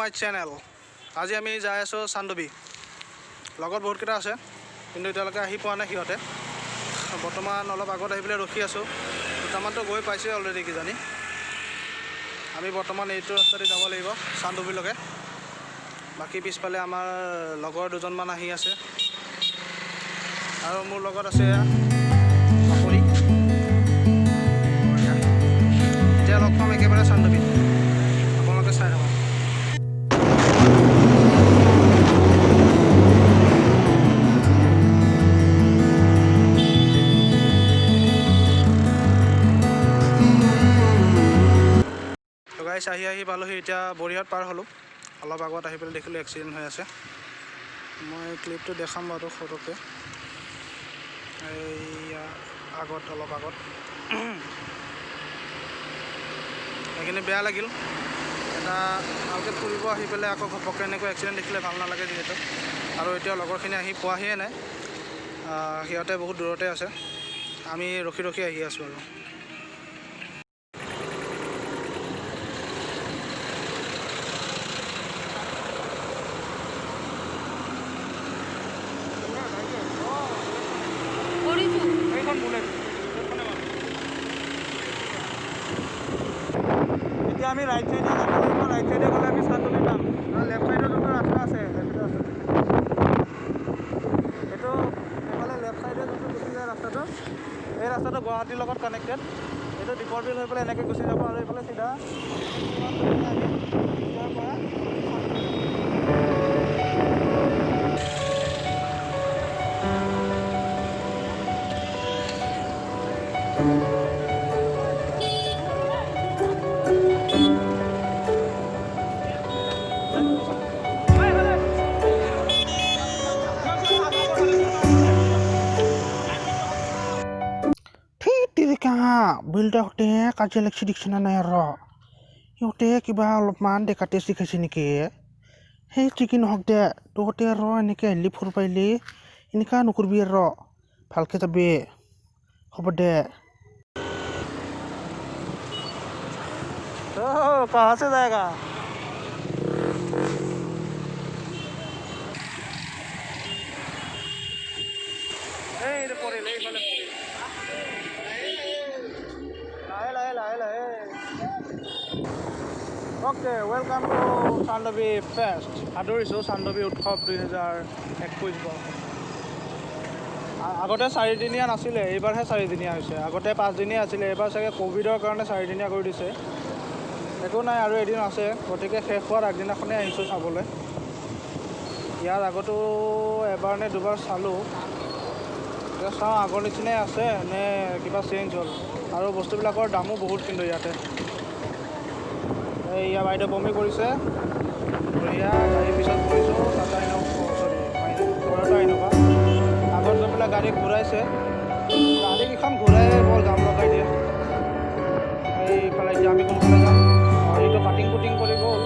My channel. আজি আমি যাই আছোঁ চান্দুবি। লগত বহুতকেইটা আছে, কিন্তু এতিয়ালৈকে আহি পোৱা নাই সিহঁতে। বৰ্তমান অলপ আগত আহি পেলাই ৰখি আছোঁ। দুটামানতো গৈ পাইছে অলৰেডি কিজানি। আমি বৰ্তমান এইটো ৰাস্তাতে যাব লাগিব চান্দুবিলৈকে। বাকী পিছফালে আমাৰ লগৰ দুজনমান আহি আছে, আৰু মোৰ লগত আছে চাপৰি। এতিয়া লগ পাম একেবাৰে চান্দুবিত, আপোনালোকে চাই থাকক। গাইছ আহি পালোহি। এতিয়া বৰিহাট পাৰ হ'লোঁ। অলপ আগত আহি পেলাই দেখিলোঁ এক্সিডেণ্ট হৈ আছে। মই ক্লিপটো দেখাম বাৰু সৰুকৈ। এইয়া আগত অলপ আগত সেইখিনি বেয়া লাগিল। এটা ভালকৈ ফুৰিব আহি পেলাই আকৌ ঘপককৈ এনেকৈ এক্সিডেণ্ট দেখিলে ভাল নালাগে যিহেতু। আৰু এতিয়া লগৰখিনি আহি পোৱাহিয়ে নাই, সিহঁতে বহুত দূৰতে আছে। আমি ৰখি আহি আছোঁ আৰু। এতিয়া আমি ৰাইট চাইডে যাব লাগিব। ৰাইট চাইডে গ'লে আমি চান্দুবি পাম। আৰু লেফ্ট চাইডত যোনটো ৰাস্তা আছে সেইটো আছে, এইটো এইফালে লেফ্ট চাইডে যোনটো গুচি যায় ৰাস্তাটো, এই ৰাস্তাটো গুৱাহাটীৰ লগত কানেক্টেড। এইটো দীপৰ বিল হৈ পেলাই এনেকৈ গুচি যাব, আৰু এইফালে চিধা ইয়াৰ পৰা বিলটা হতে কাজিয়া লাগিছে দেখিছে নাই আৰু সিহঁতে কিবা অলপমান ডেকাতে শিকাইছে নেকি। সেই ঠিকেই নহওক দে, তহঁতে আৰু এনেকৈ আহিলি ফুৰ পাইলি এনেকুৱা নকৰিবি আৰু, ভালকৈ যাবি। হ'ব দে। कहाँ से जाएगा? Okay, welcome to Chandubi fest. সাদৰিছোঁ চান্দুবি উৎসৱ 2021 বৰ্ষ। আগতে 4 দিনীয়া নাছিলে, এইবাৰহে 4 দিনীয়া হৈছে। আগতে 5 দিনীয়া আছিলে, এইবাৰ চাগে ক'ভিডৰ কাৰণে 4 দিনীয়া কৰি দিছে। একো নাই, আৰু এদিন আছে, গতিকে শেষ হোৱাৰ আগদিনাখনেই আহিছোঁ চাবলৈ। ইয়াৰ আগতো এবাৰ নে দুবাৰ চালোঁ। এতিয়া চাওঁ আগৰ নিচিনাই আছে নে কিবা চেঞ্জ হ'ল। আৰু বস্তুবিলাকৰ দামো বহুত কিন্তু ইয়াতে। এয়া বাইদেউ বমি কৰিছে, বঢ়িয়া। গাড়ীৰ পিছত কৰিছোঁ, টাটা ইন'ভা। আগত গৈ পেলাই গাড়ী ঘূৰাইছে, গাড়ীকেইখন ঘূৰাই বৰ জাম লগাই দিয়ে। এইফালে এতিয়া আমি কোনফালে যাম? এইটো কাটিং কুটিং কৰি গ'ল।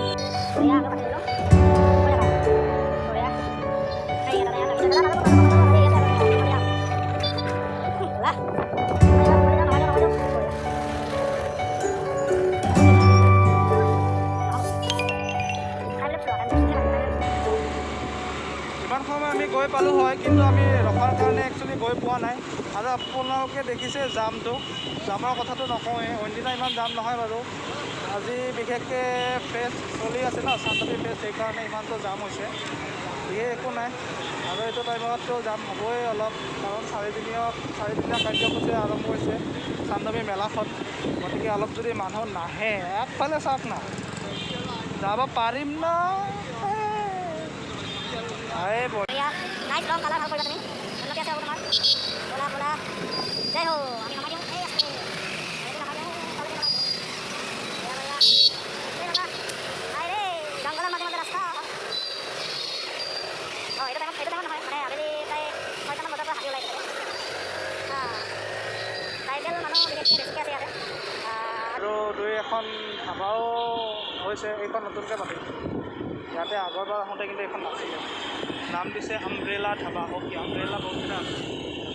ইমান সময় আমি গৈ পালোঁ হয়, কিন্তু আমি ৰখাৰ কাৰণে একচুৱেলি গৈ পোৱা নাই। আৰু আপোনালোকে দেখিছে জামৰ কথাটো নকওঁৱেই, অইনদিনা ইমান জাম নহয় বাৰু। আজি বিশেষকৈ ফেষ্ট চলি আছে ন, চান্দুবি ফেষ্ট, সেইকাৰণে ইমানটো জাম হৈছে। বিশেষ একো নাই, আৰু এইটো টাইমততো জাম হ'বই অলপ, কাৰণ 4 দিনীয়া কাৰ্যসূচী আৰম্ভ হৈছে চান্দুবি মেলাখন। গতিকে অলপ যদি মানুহ নাহে, একফালে চাওক না, যাব পাৰিম ন? আৰু 2-এখন ধাবাও হৈছে, এইখন নতুনকৈ পাতিছে। ইয়াতে আগৰবাৰ আহোঁতে কিন্তু এইখন নাছিলে। নাম দিছে আমব্ৰেলা ধাবা। অ'কে, আমব্ৰেলা বহুতকেইটা আছে,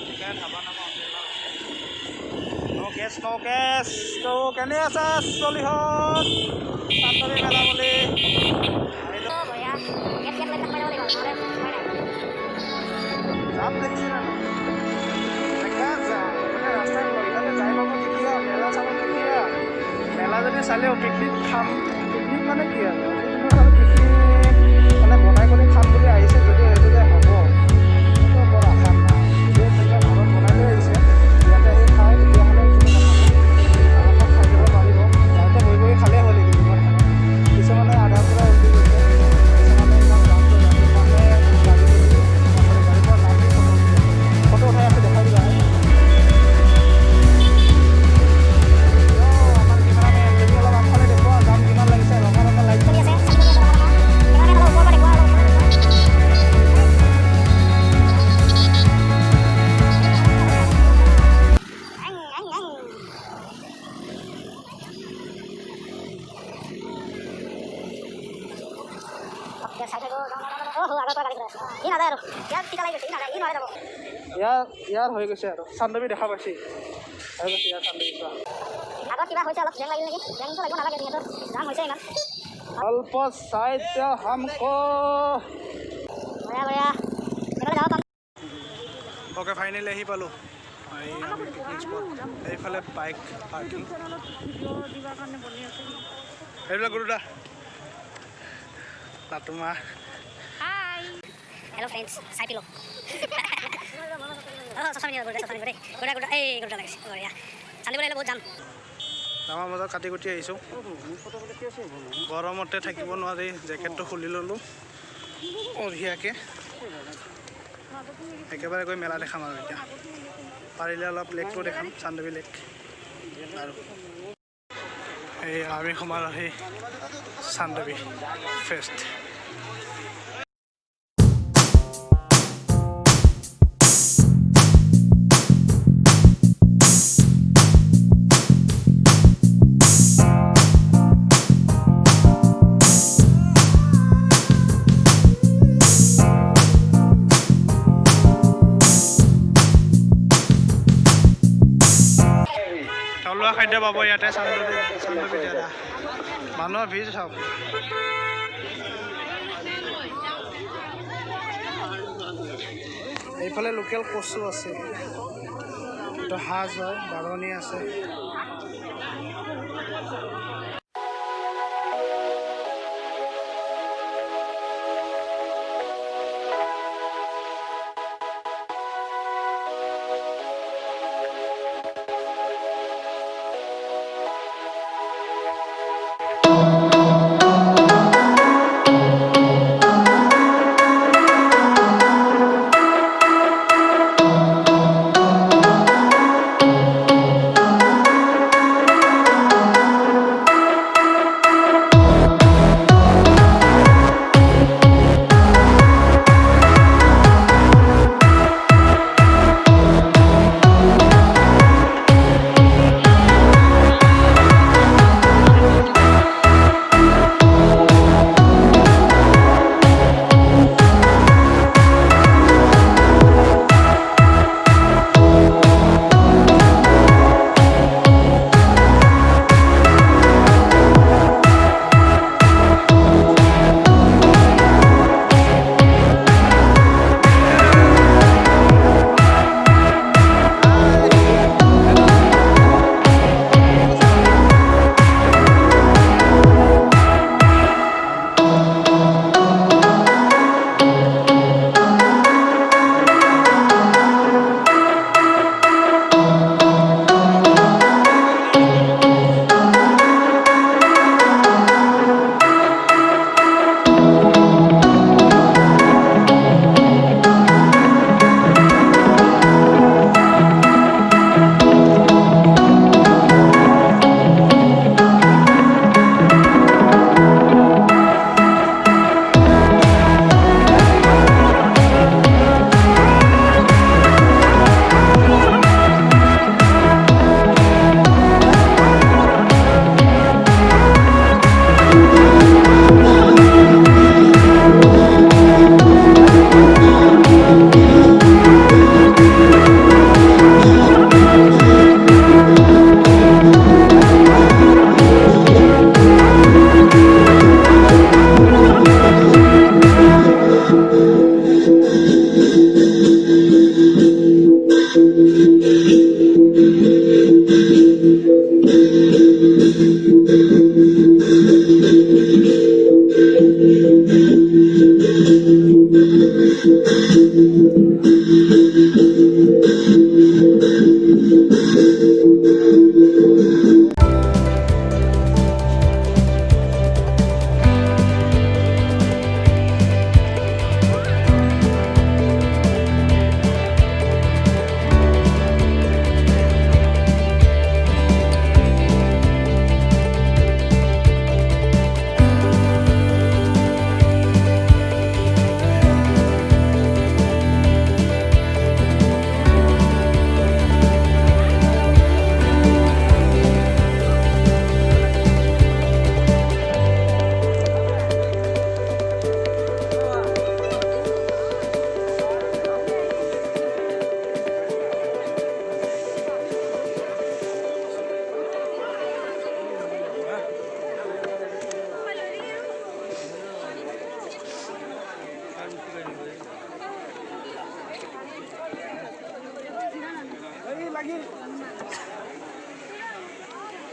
সেইকাৰণে ধাবা নাম আমব্ৰেলা আছে। নো কেছ। তো কেনে আছা চলিহঁত? চান্দুবি মেলা বুলি আহিলোঁ যাম দেখিছে না দেখা যাম মানে ৰাস্তাত ইফালে যাই পাব কেতিয়া মেলা চাব কেতিয়া মেলা যদি চালেও পিকনিক খাম পিকনিক মানে কি আৰু পিকনিক মানে বনাই কৰি খাম বুলি আহিছে যদিও সেইটো যে হ'ব সেইটো বৰ আশা নাই যদিও কোনোবা ঘৰত বনাই লৈ আহিছে ইয়াতে আহি খায় তেতিয়াহ'লে আৰামত খাই যাব পাৰিব যাওঁতে বহি বহি খালেই হ'ল এইটো কিছুমানে আধাৰ পৰা উঠি গৈছে কিছুমানে ইমান যাওঁতে ৰাতি মানে গাড়ীৰ পৰা নামি ফটো উঠাই আছে দেখাই দিবা আমাৰ কেমেৰামেন তুমি অলপ আগফালে দেখুওৱা যাম কিমান লাগিছে ৰঙা ৰঙা লাইট চলি আছে ইয়াৰ হৈ গৈছে আৰু চান্দবী দেখা পাইছে হৈ গৈছে ইয়াৰ চান্দবী চোৱা আগত কিবা হৈছে অলপ জেং লাগিল নেকি জেংটো লাগিব নালাগে যিহেতু জাম হৈছে ইমান অল্প সাহিত্য হামকো বঢ়িয়া বঢ়িয়া এইফালে যাব পাম অ'কে ফাইনেলি আহি পালোঁ পিকনিক স্পট এইফালে বাইক পাৰ্কিং এইবিলাক গুৰুদা লাটুমা Hello friends, saya Pilo. Oh, sosok ini goda. Goda lagi. Oh ya. Chandubi le bahut jam. আমাৰ মাজত কাটি কুটি আহিছোঁ গৰমতে থাকিব নোৱাৰি জেকেটটো খুলি ল'লোঁ বঢ়িয়াকৈ একেবাৰে গৈ মেলা দেখাম আৰু এতিয়া পাৰিলে অলপ লেকটো দেখাম চান্দুবি লেক আৰু এই আমি সোমালোঁ সেই চান্দুবি ফেষ্ট থলুৱা খাদ্য পাব ইয়াতে চান্দুবি জেগা মানুহৰ ভিৰ চাওক এইফালে লোকেল কচু আছে এইটো সাজ হয় বাৰণি আছে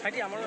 ভাইটি আমাৰো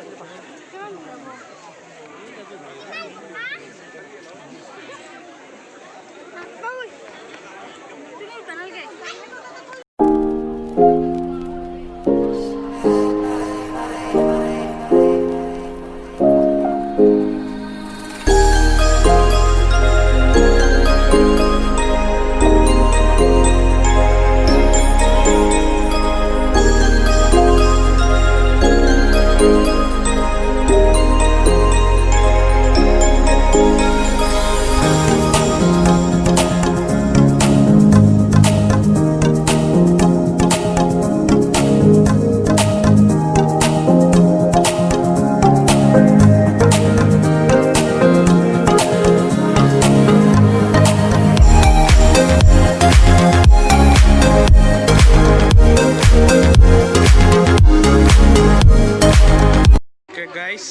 গাইজ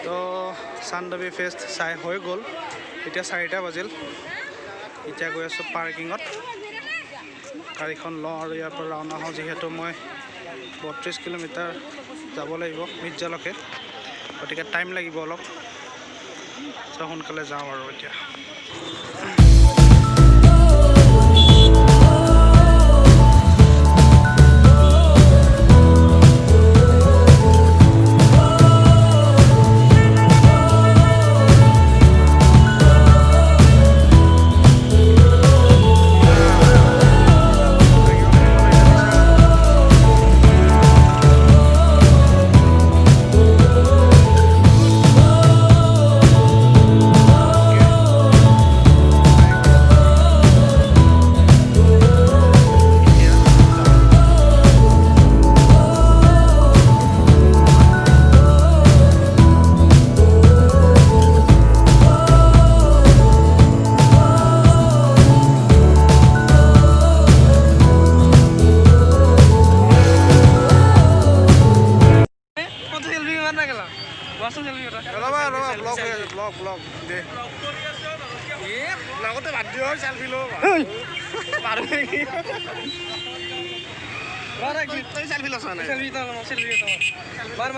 তো চান্দবী ফেষ্ট চাই হৈ গ'ল এতিয়া 4টা বাজিল এতিয়া গৈ আছোঁ পাৰ্কিঙত গাড়ীখন লওঁ আৰু ইয়াৰ পৰা ৰাওনা হওঁ যিহেতু মই 32 কিলোমিটাৰ যাব লাগিব মিৰ্জালৈকে গতিকে টাইম লাগিব অলপ সোনকালে যাওঁ আৰু এতিয়া ব্লগ দে ব্লগতে বাদ দিও সেলফি লো পাৰবে কি সেলফি লছ না সেলফি তো মাৰ